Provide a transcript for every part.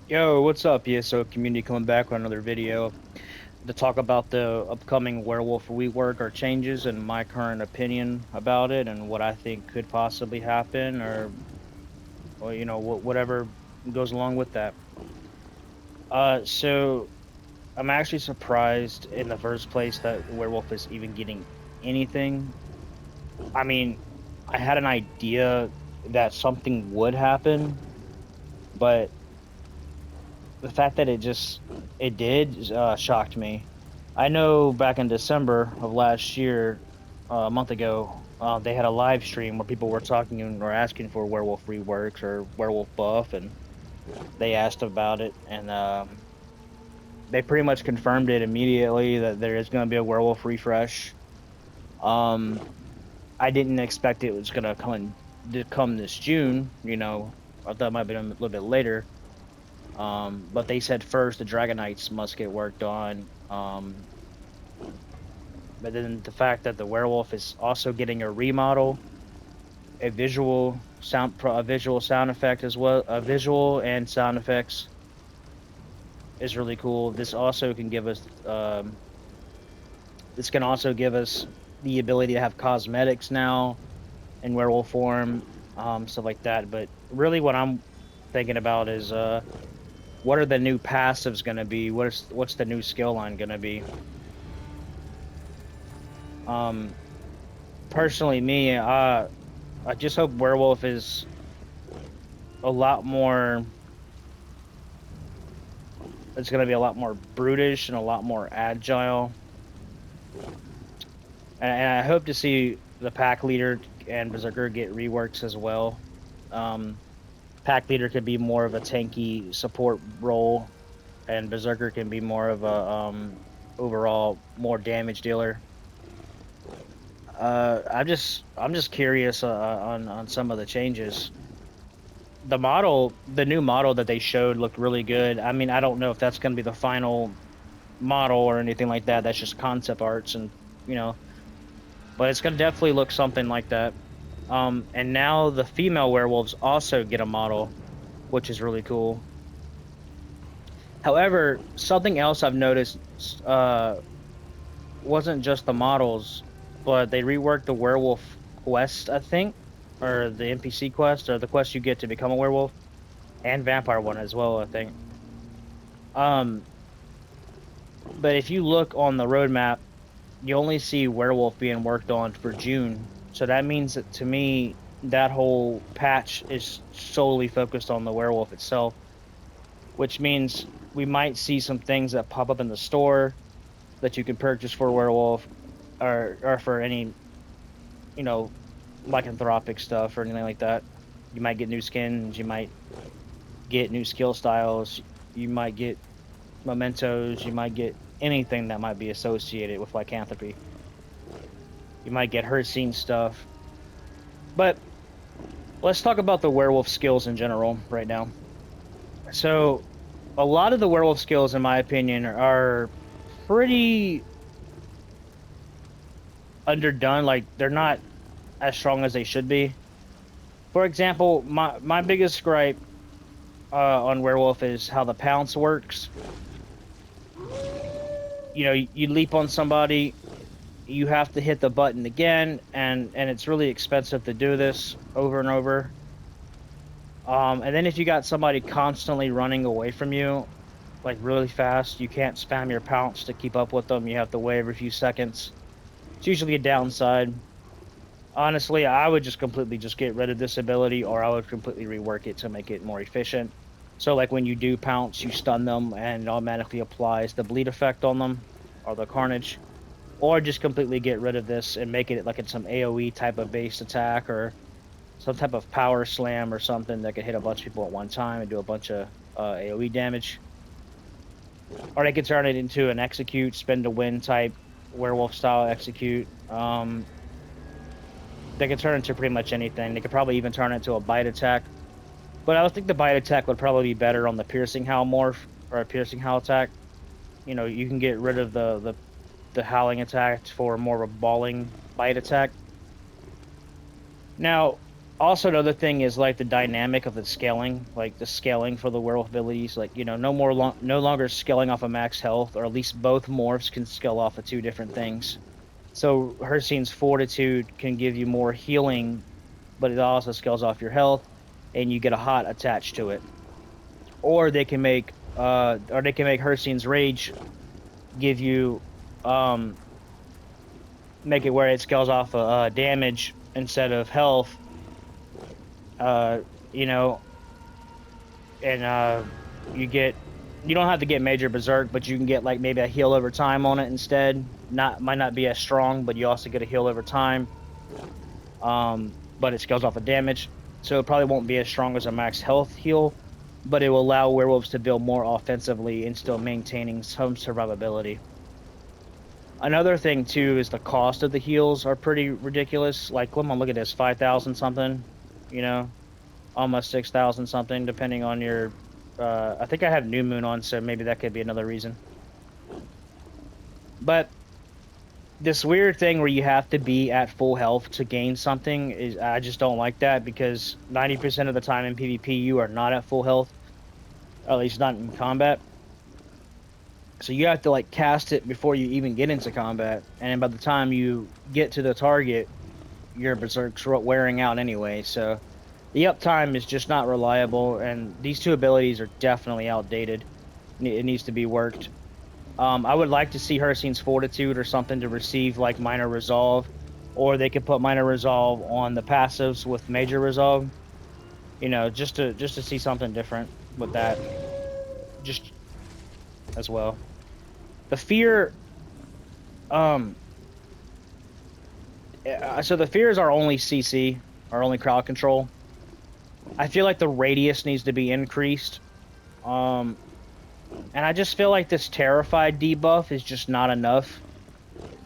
Yo, what's up, ESO community? Coming back with another video to talk about the upcoming Werewolf Rework or changes and my current opinion about it and what I think could possibly happen or whatever goes along with that. So I'm actually surprised in the first place that Werewolf is even getting anything. I mean, I had an idea that something would happen, but the fact that it did shocked me. I know back in December of last year, a month ago, they had a live stream where people were talking and were asking for Werewolf Reworks or Werewolf Buff, and they asked about it, and they pretty much confirmed it immediately that there is going to be a Werewolf refresh. Um, I didn't expect it was going to come this June. I thought it might have been a little bit later. But they said first the Dragonites must get worked on. But then the fact that the werewolf is also getting a remodel, a visual sound effect as well, a visual and sound effects is really cool. This can also give us the ability to have cosmetics now in werewolf form, stuff like that. But really, what I'm thinking about is what are the new passives going to be? What's the new skill line going to be? Um, Personally, I just hope werewolf is a lot more. It's going to be a lot more brutish and a lot more agile, and I hope to see the pack leader and berserker get reworks as well. Um, Pack leader could be more of a tanky support role, and berserker can be more of a overall more damage dealer. I'm just curious on some of the changes. The new model that they showed looked really good. I mean, I don't know if that's going to be the final model or anything like that. That's just concept arts and, you know, but it's going to definitely look something like that. And now the female werewolves also get a model, which is really cool. However, something else I've noticed uh wasn't just the models, but they reworked the werewolf quest, I think, or the NPC quest, or the quest you get to become a werewolf, and vampire one as well, I think. Um, but if you look on the roadmap, you only see werewolf being worked on for June. So that means that to me, that whole patch is solely focused on the werewolf itself, which means we might see some things that pop up in the store that you can purchase for werewolf or for any, you know, lycanthropic stuff or anything like that. You might get new skins, you might get new skill styles, you might get mementos, you might get anything that might be associated with lycanthropy. You might get her scene stuff. But let's talk about the werewolf skills in general right now. So, a lot of the werewolf skills, in my opinion, are pretty underdone. Like, they're not as strong as they should be. For example, my biggest gripe on werewolf is how the pounce works. You leap on somebody, you have to hit the button again, and it's really expensive to do this over and over. And then if you got somebody constantly running away from you, like really fast, you can't spam your pounce to keep up with them. You have to wait every few seconds. It's usually a downside. Honestly, I would just completely just get rid of this ability, or I would completely rework it to make it more efficient. So like when you do pounce, you stun them and it automatically applies the bleed effect on them or the carnage. Or just completely get rid of this and make it like it's some AoE type of based attack or some type of power slam or something that could hit a bunch of people at one time and do a bunch of AoE damage. Or they could turn it into an execute, spin to win type werewolf style execute. They could turn into pretty much anything. They could probably even turn it into a bite attack. But I would think the bite attack would probably be better on the piercing howl morph or a piercing howl attack. You can get rid of the howling attack for more of a balling bite attack. Now, Also, another thing is like the dynamic of the scaling, like the scaling for the werewolf abilities. Like, you know, no longer scaling off of max health, or at least both morphs can scale off of two different things. So Hercine's Fortitude can give you more healing, but it also scales off your health, and you get a hot attached to it. Or they can make Hercine's Rage give you, um, make it where it scales off damage instead of health. Uh, you know, and you get you don't have to get major berserk, but you can get like maybe a heal over time on it instead. Not might not be as strong, but you also get a heal over time. But it scales off of damage, so it probably won't be as strong as a max health heal, but it will allow werewolves to build more offensively and still maintaining some survivability. Another thing too is the cost of the heals are pretty ridiculous. Like, come on, look at this, 5,000 something, you know, almost 6,000 something, depending on your. I think I have New Moon on, so maybe that could be another reason. But this weird thing where you have to be at full health to gain something is, I just don't like that, because 90% of the time in PvP you are not at full health, or at least not in combat. So you have to like cast it before you even get into combat, and by the time you get to the target, your berserk's wearing out anyway. So the uptime is just not reliable, and these two abilities are definitely outdated. It needs to be worked. I would like to see Hercine's Fortitude or something to receive like minor resolve, or they could put minor resolve on the passives with major resolve. You know, just to see something different with that, just as well. The fear, um, so the fear is our only CC, our only crowd control. I feel like the radius needs to be increased. Um, and I just feel like this terrified debuff is just not enough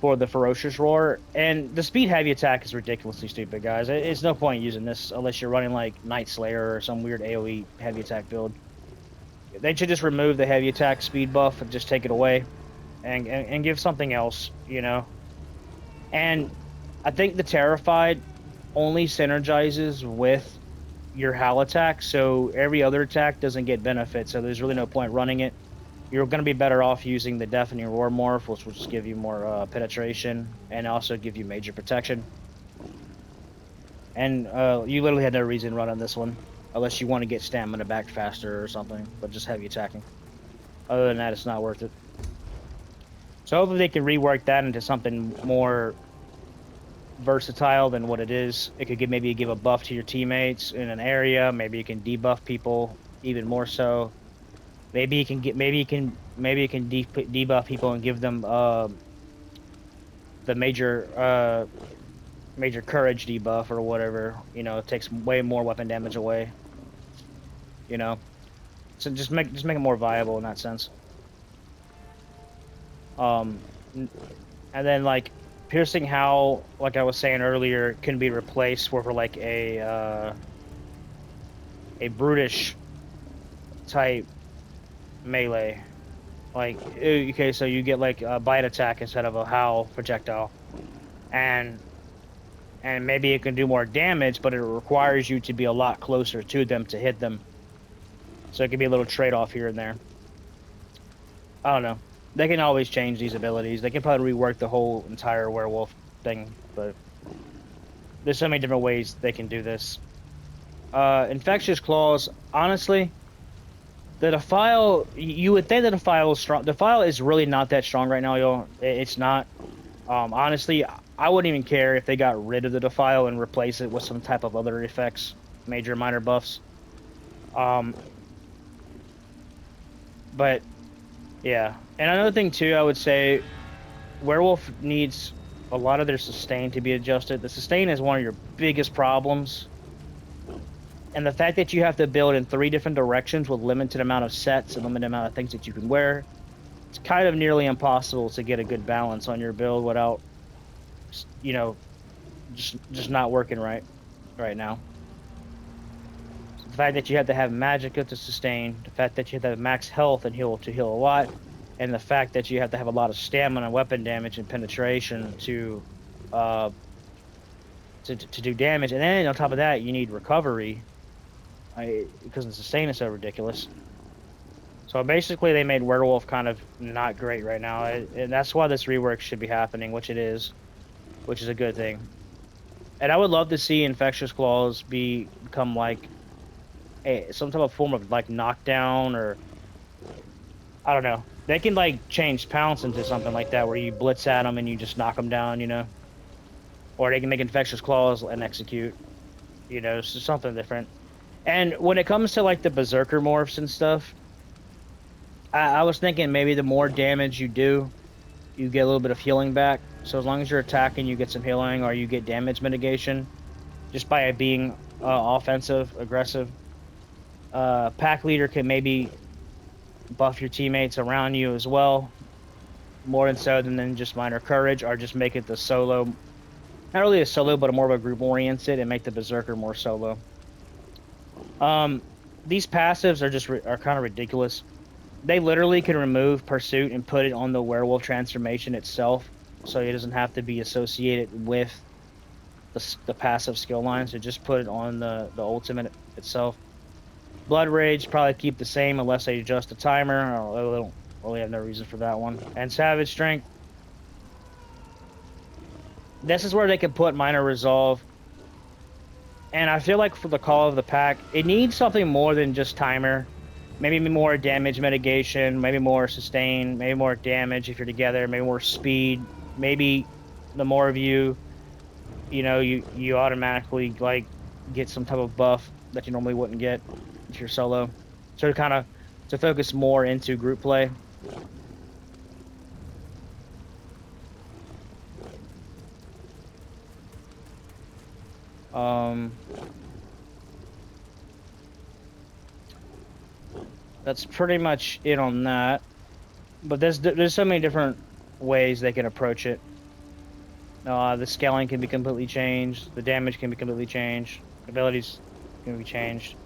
for the ferocious roar, and the speed heavy attack is ridiculously stupid, guys. It's no point using this unless you're running like Night Slayer or some weird AoE heavy attack build. They should just remove the heavy attack speed buff and just take it away, and give something else, you know. And I think the terrified only synergizes with your Howl attack, so every other attack doesn't get benefit. So there's really no point running it. You're going to be better off using the Deafening Roar Morph, which will just give you more penetration and also give you major protection. And you literally had no reason running this one, unless you want to get stamina back faster or something, but just heavy attacking. Other than that, it's not worth it. So hopefully they can rework that into something more versatile than what it is. It could maybe give a buff to your teammates in an area. Maybe you can debuff people even more so. Maybe you can debuff people and give them the major courage debuff or whatever. You know, it takes way more weapon damage away. You know, so just make it more viable in that sense. And then like piercing howl, like I was saying earlier, can be replaced for like a brutish type melee. Like, okay, so you get like a bite attack instead of a howl projectile, and maybe it can do more damage, but it requires you to be a lot closer to them to hit them. So it can be a little trade-off here and there. I don't know. They can always change these abilities. They can probably rework the whole entire werewolf thing, but there's so many different ways they can do this. Infectious claws, honestly, the Defile, you would think the Defile is strong. Defile is really not that strong right now, y'all. It's not. Honestly, I wouldn't even care if they got rid of the Defile and replace it with some type of other effects, major minor buffs. But yeah, and another thing too, I would say, Werewolf needs a lot of their sustain to be adjusted. The sustain is one of your biggest problems. And the fact that you have to build in 3 different directions with limited amount of sets and limited amount of things that you can wear, it's kind of nearly impossible to get a good balance on your build without, you know, just not working right now. So the fact that you have to have Magicka to sustain, the fact that you have to have max health and heal a lot, and the fact that you have to have a lot of stamina, weapon damage, and penetration to to do damage, and then on top of that, you need recovery, because the sustain is so ridiculous. So basically, they made Werewolf kind of not great right now, and that's why this rework should be happening, which it is, which is a good thing. And I would love to see Infectious Claws become like some type of form of like knockdown, or I don't know. They can like change Pounce into something like that where you blitz at them and you just knock them down, you know. Or they can make Infectious Claws and execute, you know, so something different. And when it comes to like the Berserker morphs and stuff, I was thinking maybe the more damage you do, you get a little bit of healing back. So as long as you're attacking, you get some healing, or you get damage mitigation just by it being offensive, aggressive. Pack leader can maybe buff your teammates around you as well, more than so than just minor courage, or just make it the solo, not really a solo, but a more of a group oriented, and make the Berserker more solo. These passives are just are kind of ridiculous. They literally can remove Pursuit and put it on the Werewolf transformation itself, so it doesn't have to be associated with the passive skill line. So just put it on the ultimate itself. Blood Rage probably keep the same unless they adjust the timer. I don't really have no reason for that one. And Savage Strength. This is where they can put Minor Resolve. And I feel like for the Call of the Pack, it needs something more than just timer. Maybe more damage mitigation, maybe more sustain, maybe more damage if you're together, maybe more speed. Maybe the more of you, you know, you automatically like get some type of buff that you normally wouldn't get if you're solo. So kind of to focus more into group play. That's pretty much it on that. But there's so many different ways they can approach it. The scaling can be completely changed. The damage can be completely changed. Abilities can be changed.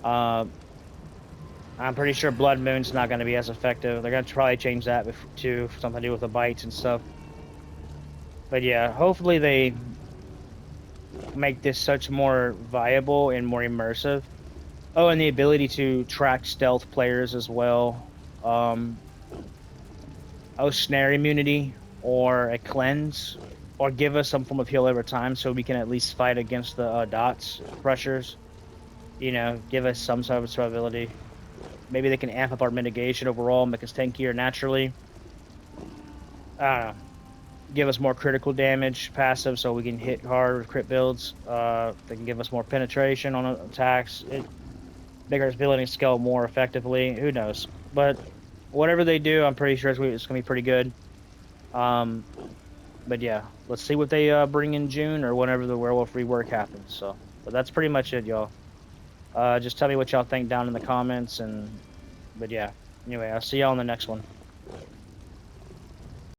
I'm pretty sure Blood Moon's not going to be as effective. They're going to probably change that too, for something to do with the bites and stuff. But yeah, hopefully they make this such more viable and more immersive. Oh, and the ability to track stealth players as well. Snare immunity or a cleanse, or give us some form of heal over time so we can at least fight against the dots pressures. You know, give us some sort of survivability. Maybe they can amp up our mitigation overall, make us tankier naturally. I don't know. Give us more critical damage passive so we can hit hard with crit builds. They can give us more penetration on attacks. Make our ability to scale more effectively. Who knows? But whatever they do, I'm pretty sure it's going to be pretty good. But yeah, let's see what they bring in June or whenever the Werewolf Rework happens. So, but that's pretty much it, y'all. Just tell me what y'all think down in the comments, but yeah. Anyway, I'll see y'all in the next one.